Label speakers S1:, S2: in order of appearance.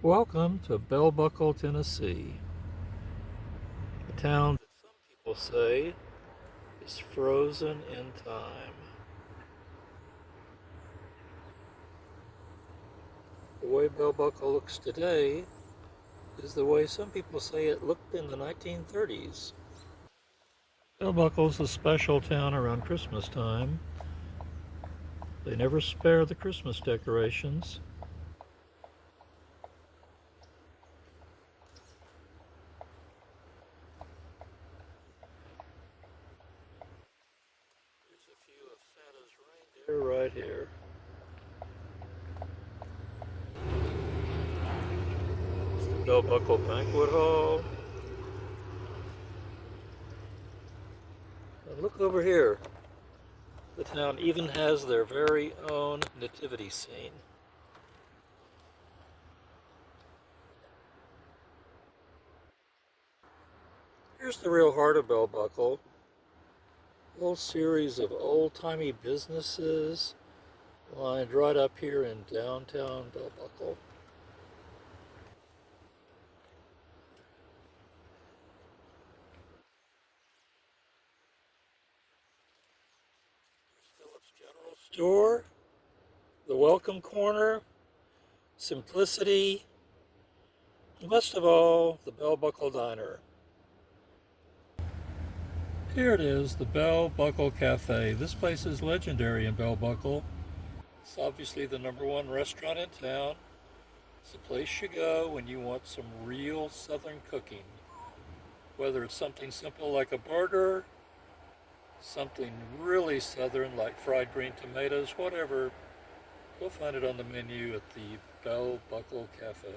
S1: Welcome to Bell Buckle, Tennessee, a town that some people say is frozen in time. The way Bell Buckle looks today is the way some people say it looked in the 1930s. Bell Buckle's a special town around Christmas time. They never spare the Christmas decorations. There's a few of Santa's reindeer right here. It's the Bell Buckle Banquet Hall. And look over here. The town even has their very own nativity scene. Here's the real heart of Bell Buckle. A whole series of old-timey businesses lined right up here in downtown Bell Buckle. Phillips General Store, the Welcome Corner, Simplicity, and best of all, the Bell Buckle Diner. Here it is, the Bell Buckle Cafe. This place is legendary in Bell Buckle. It's obviously the #1 restaurant in town. It's the place you go when you want some real Southern cooking. Whether it's something simple like a burger, something really Southern like fried green tomatoes, whatever, you'll find it on the menu at the Bell Buckle Cafe.